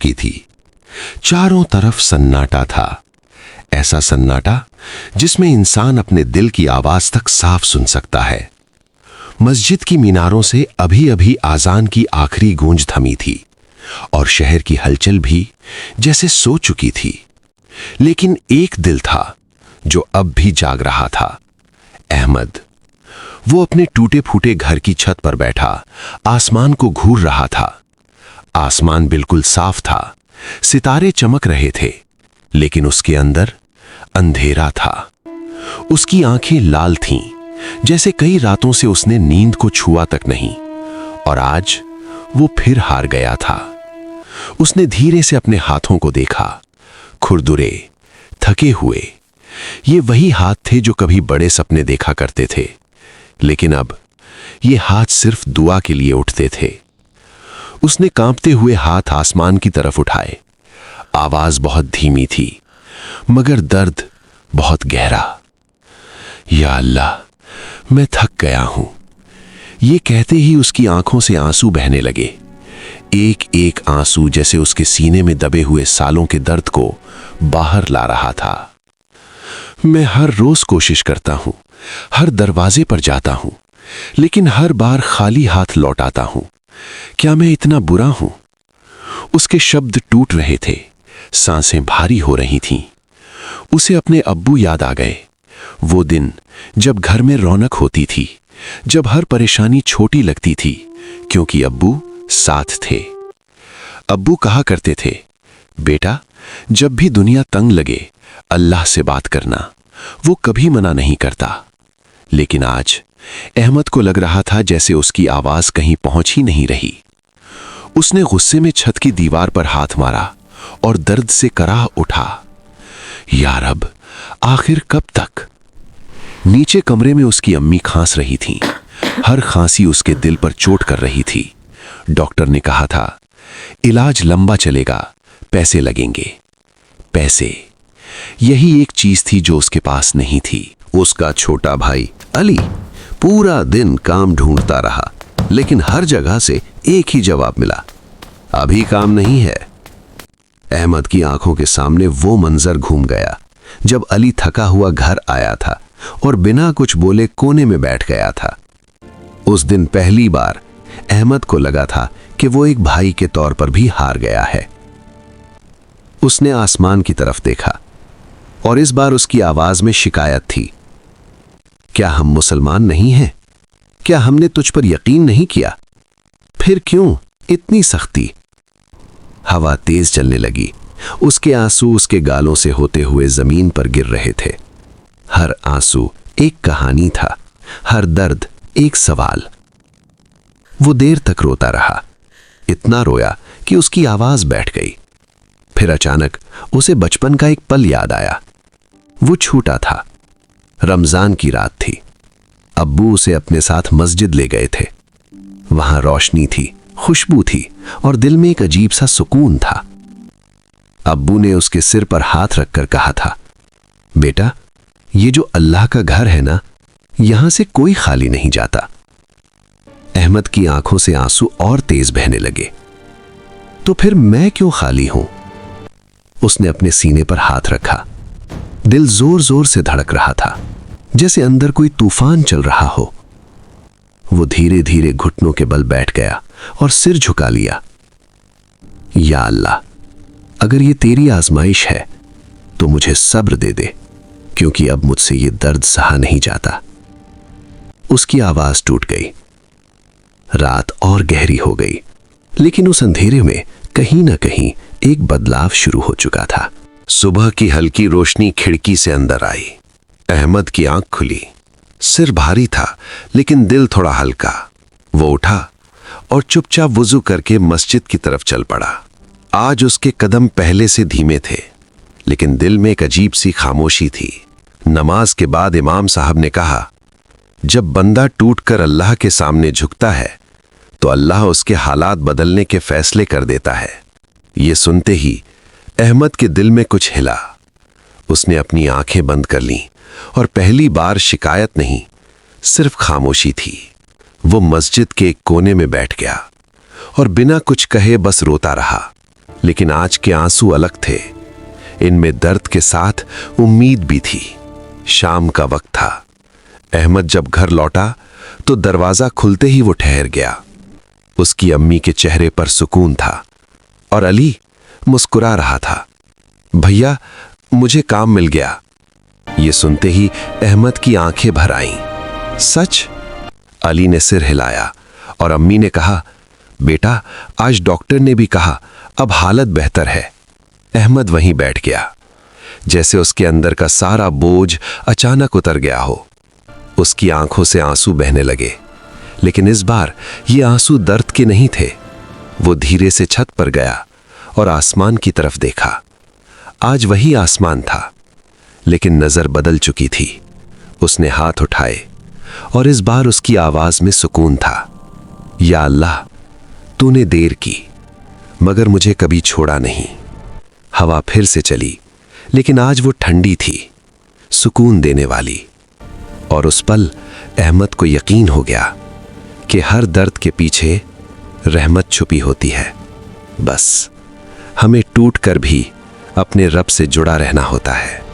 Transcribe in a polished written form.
चुकी थी। चारों तरफ सन्नाटा था, ऐसा सन्नाटा जिसमें इंसान अपने दिल की आवाज तक साफ सुन सकता है। मस्जिद की मीनारों से अभी अभी आजान की आखिरी गूंज थमी थी और शहर की हलचल भी जैसे सो चुकी थी। लेकिन एक दिल था जो अब भी जाग रहा था, अहमद। वो अपने टूटे फूटे घर की छत पर बैठा आसमान को घूर रहा था। आसमान बिल्कुल साफ था, सितारे चमक रहे थे, लेकिन उसके अंदर अंधेरा था। उसकी आंखें लाल थीं, जैसे कई रातों से उसने नींद को छुआ तक नहीं, और आज वो फिर हार गया था। उसने धीरे से अपने हाथों को देखा, खुरदुरे, थके हुए। ये वही हाथ थे जो कभी बड़े सपने देखा करते थे, लेकिन अब ये हाथ सिर्फ दुआ के लिए उठते थे। उसने कांपते हुए हाथ आसमान की तरफ उठाए। आवाज बहुत धीमी थी, मगर दर्द बहुत गहरा। या अल्लाह, मैं थक गया हूं। ये कहते ही उसकी आंखों से आंसू बहने लगे, एक एक आंसू जैसे उसके सीने में दबे हुए सालों के दर्द को बाहर ला रहा था। मैं हर रोज कोशिश करता हूं, हर दरवाजे पर जाता हूं, लेकिन हर बार खाली हाथ लौट आता हूं। क्या मैं इतना बुरा हूं? उसके शब्द टूट रहे थे, सांसें भारी हो रही थीं। उसे अपने अब्बू याद आ गए, वो दिन जब घर में रौनक होती थी, जब हर परेशानी छोटी लगती थी क्योंकि अब्बू साथ थे। अब्बू कहा करते थे, बेटा, जब भी दुनिया तंग लगे अल्लाह से बात करना, वो कभी मना नहीं करता। लेकिन आज अहमद को लग रहा था जैसे उसकी आवाज कहीं पहुंच ही नहीं रही। उसने गुस्से में छत की दीवार पर हाथ मारा और दर्द से कराह उठा, या रब, आखिर कब तक? नीचे कमरे में उसकी अम्मी खांस रही थीं। हर खांसी उसके दिल पर चोट कर रही थी। डॉक्टर ने कहा था, इलाज लंबा चलेगा, पैसे लगेंगे। पैसे, यही एक चीज थी जो उसके पास नहीं थी। उसका छोटा भाई अली पूरा दिन काम ढूंढता रहा, लेकिन हर जगह से एक ही जवाब मिला, अभी काम नहीं है। अहमद की आंखों के सामने वो मंजर घूम गया जब अली थका हुआ घर आया था और बिना कुछ बोले कोने में बैठ गया था। उस दिन पहली बार अहमद को लगा था कि वो एक भाई के तौर पर भी हार गया है। उसने आसमान की तरफ देखा और इस बार उसकी आवाज में शिकायत थी, क्या हम मुसलमान नहीं हैं? क्या हमने तुझ पर यकीन नहीं किया? फिर क्यों इतनी सख्ती? हवा तेज चलने लगी। उसके आंसू उसके गालों से होते हुए जमीन पर गिर रहे थे। हर आंसू एक कहानी था, हर दर्द एक सवाल। वो देर तक रोता रहा, इतना रोया कि उसकी आवाज बैठ गई। फिर अचानक उसे बचपन का एक पल याद आया। वो छोटा था, रमजान की रात थी। अब्बू उसे अपने साथ मस्जिद ले गए थे। वहां रोशनी थी, खुशबू थी और दिल में एक अजीब सा सुकून था। अब्बू ने उसके सिर पर हाथ रखकर कहा था, बेटा, ये जो अल्लाह का घर है ना, यहां से कोई खाली नहीं जाता। अहमद की आंखों से आंसू और तेज बहने लगे। तो फिर मैं क्यों खाली हूं? उसने अपने सीने पर हाथ रखा। दिल जोर जोर से धड़क रहा था, जैसे अंदर कोई तूफान चल रहा हो। वो धीरे धीरे घुटनों के बल बैठ गया और सिर झुका लिया। या अल्लाह, अगर ये तेरी आजमाइश है तो मुझे सब्र दे दे, क्योंकि अब मुझसे ये दर्द सहा नहीं जाता। उसकी आवाज टूट गई। रात और गहरी हो गई, लेकिन उस अंधेरे में कहीं ना कहीं एक बदलाव शुरू हो चुका था। सुबह की हल्की रोशनी खिड़की से अंदर आई। अहमद की आंख खुली। सिर भारी था, लेकिन दिल थोड़ा हल्का। वो उठा और चुपचाप वुजू करके मस्जिद की तरफ चल पड़ा। आज उसके कदम पहले से धीमे थे, लेकिन दिल में एक अजीब सी खामोशी थी। नमाज के बाद इमाम साहब ने कहा, जब बंदा टूटकर अल्लाह के सामने झुकता है तो अल्लाह उसके हालात बदलने के फैसले कर देता है। ये सुनते ही अहमद के दिल में कुछ हिला। उसने अपनी आंखें बंद कर लीं और पहली बार शिकायत नहीं, सिर्फ खामोशी थी। वो मस्जिद के एक कोने में बैठ गया और बिना कुछ कहे बस रोता रहा। लेकिन आज के आंसू अलग थे। इनमें दर्द के साथ उम्मीद भी थी। शाम का वक्त था। अहमद जब घर लौटा तो दरवाजा खुलते ही वो ठहर गया। उसकी अम्मी के चेहरे पर सुकून था और अली मुस्कुरा रहा था। भैया, मुझे काम मिल गया। ये सुनते ही अहमद की आंखें भर आईं। सच? अली ने सिर हिलाया और अम्मी ने कहा, बेटा, आज डॉक्टर ने भी कहा अब हालत बेहतर है। अहमद वहीं बैठ गया, जैसे उसके अंदर का सारा बोझ अचानक उतर गया हो। उसकी आंखों से आंसू बहने लगे, लेकिन इस बार ये आंसू दर्द के नहीं थे। वो धीरे से छत पर गया और आसमान की तरफ देखा। आज वही आसमान था, लेकिन नजर बदल चुकी थी। उसने हाथ उठाए और इस बार उसकी आवाज में सुकून था। या अल्लाह, तूने देर की, मगर मुझे कभी छोड़ा नहीं। हवा फिर से चली, लेकिन आज वो ठंडी थी, सुकून देने वाली। और उस पल अहमद को यकीन हो गया कि हर दर्द के पीछे रहमत छुपी होती है। बस हमें टूट कर भी अपने रब से जुड़ा रहना होता है।